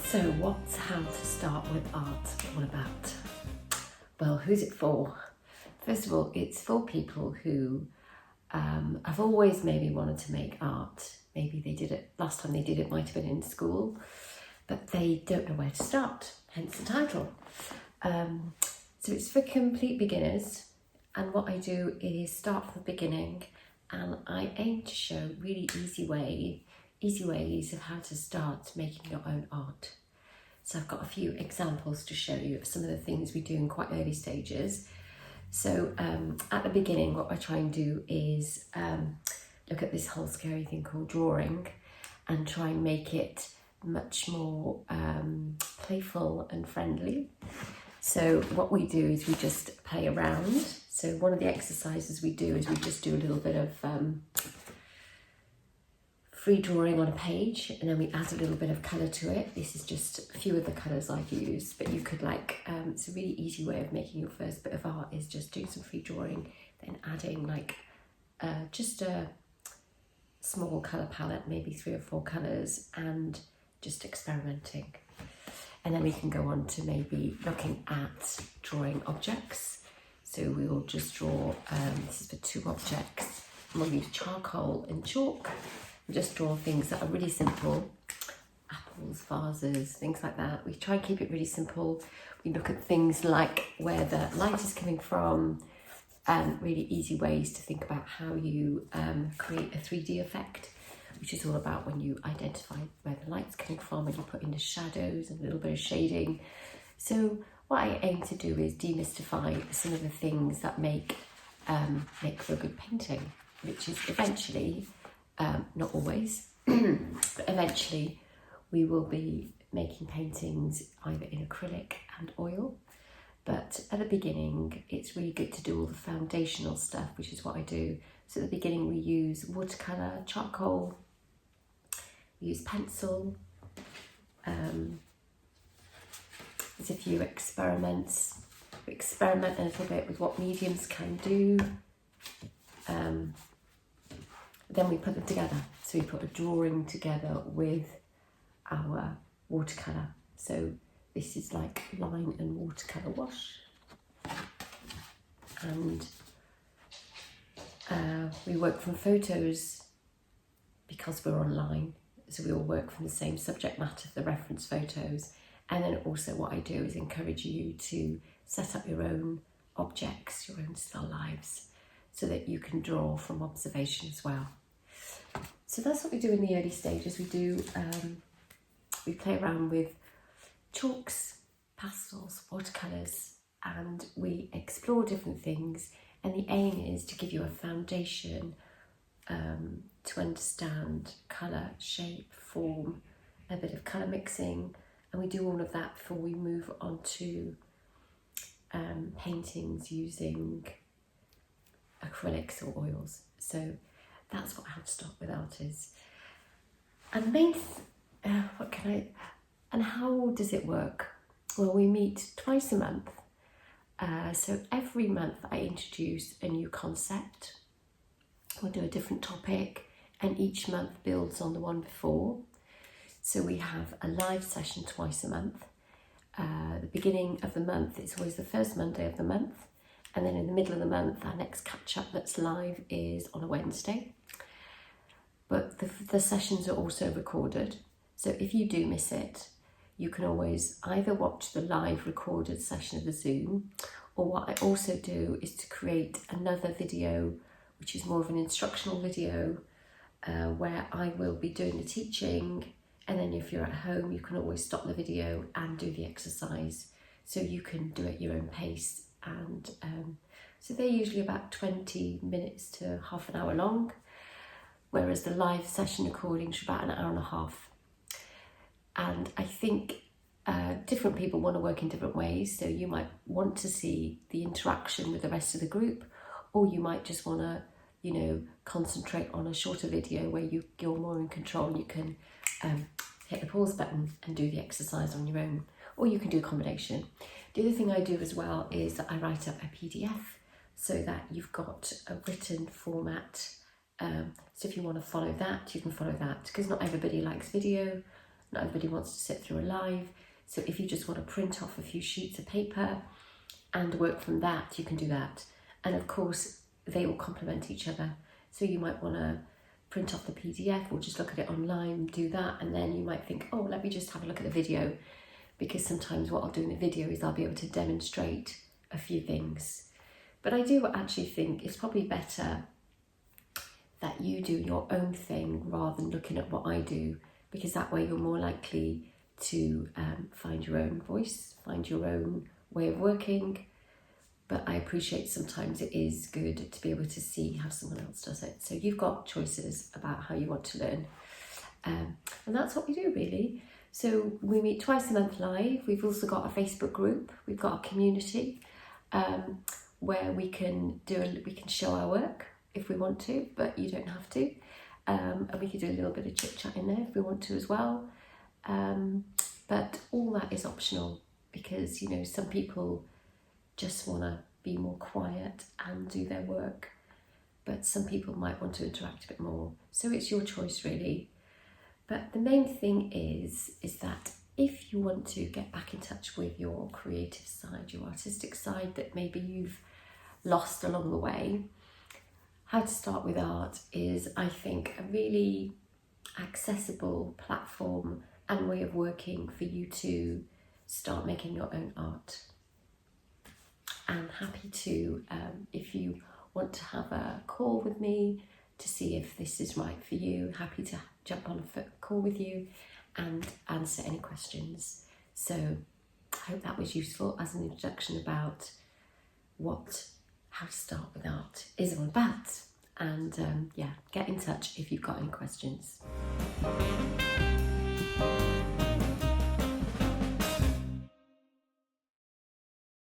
So what's How to Start with Art all about? Well, who's it for? First of all, it's for people who have always maybe wanted to make art. Maybe they did it, last time they did it might have been in school, but they don't know where to start, hence the title. So it's for complete beginners, and what I do is start from the beginning, and I aim to show really easy ways of how to start making your own art. So I've got a few examples to show you of some of the things we do in quite early stages. So at the beginning, what I try and do is look at this whole scary thing called drawing and try and make it much more playful and friendly. So what we do is we just play around. So one of the exercises we do is we just do a little bit of free drawing on a page, and then we add a little bit of colour to it. This is just a few of the colours I've used, but you could it's a really easy way of making your first bit of art is just doing some free drawing, then adding just a small colour palette, maybe 3 or 4 colours, and just experimenting. And then we can go on to maybe looking at drawing objects. So we will just draw, this is for 2 objects, and we'll use charcoal and chalk. Just draw things that are really simple, apples, vases, things like that. We try and keep it really simple. We look at things like where the light is coming from, and really easy ways to think about how you create a 3D effect, which is all about when you identify where the light's coming from and you put in the shadows and a little bit of shading. So what I aim to do is demystify some of the things that make for a good painting, which is eventually, not always, but eventually we will be making paintings either in acrylic and oil. But at the beginning, it's really good to do all the foundational stuff, which is what I do. So at the beginning, we use watercolour, charcoal, we use pencil. There's a few experiments. We experiment a little bit with what mediums can do. Then we put them together. So we put a drawing together with our watercolour. So this is like line and watercolour wash. And we work from photos because we're online. So we all work from the same subject matter, the reference photos. And then also what I do is encourage you to set up your own objects, your own still lives, so that you can draw from observation as well. So that's what we do in the early stages. We play around with chalks, pastels, watercolours, and we explore different things. And the aim is to give you a foundation to understand colour, shape, form, a bit of colour mixing. And we do all of that before we move on to paintings using acrylics or oils. So that's what How to Start with Art is. And and how does it work? Well, we meet twice a month. So every month I introduce a new concept. We'll do a different topic, and each month builds on the one before. So we have a live session twice a month. The beginning of the month, it's always the first Monday of the month. And then in the middle of the month, our next catch-up that's live is on a Wednesday. But the sessions are also recorded. So if you do miss it, you can always either watch the live recorded session of the Zoom, or what I also do is to create another video, which is more of an instructional video, where I will be doing the teaching. And then if you're at home, you can always stop the video and do the exercise. So you can do it at your own pace. And so they're usually about 20 minutes to half an hour long, whereas the live session recordings are about an hour and a half. And I think different people want to work in different ways. So you might want to see the interaction with the rest of the group, or you might just want to, concentrate on a shorter video where you're more in control and you can hit the pause button and do the exercise on your own, or you can do a combination. The other thing I do as well is that I write up a PDF so that you've got a written format. So if you want to follow that, you can follow that, because not everybody likes video. Not everybody wants to sit through a live. So if you just want to print off a few sheets of paper and work from that, you can do that. And of course, they will complement each other. So you might want to print off the PDF or just look at it online, do that. And then you might think, oh, let me just have a look at the video. Because sometimes what I'll do in the video is I'll be able to demonstrate a few things. But I do actually think it's probably better that you do your own thing rather than looking at what I do, because that way you're more likely to find your own voice, find your own way of working. But I appreciate sometimes it is good to be able to see how someone else does it. So you've got choices about how you want to learn. And that's what we do really. So we meet twice a month live. We've also got a Facebook group. We've got a community where we can show our work if we want to, but you don't have to. And we can do a little bit of chit chat in there if we want to as well. But all that is optional because, you know, some people just want to be more quiet and do their work, but some people might want to interact a bit more. So it's your choice really. But the main thing is that if you want to get back in touch with your creative side, your artistic side that maybe you've lost along the way, How to Start with Art is, I think, a really accessible platform and way of working for you to start making your own art. I'm happy to, if you want to have a call with me to see if this is right for you, happy to jump on a call with you and answer any questions. So I hope that was useful as an introduction about what How to Start with Art is all about. And yeah, get in touch if you've got any questions.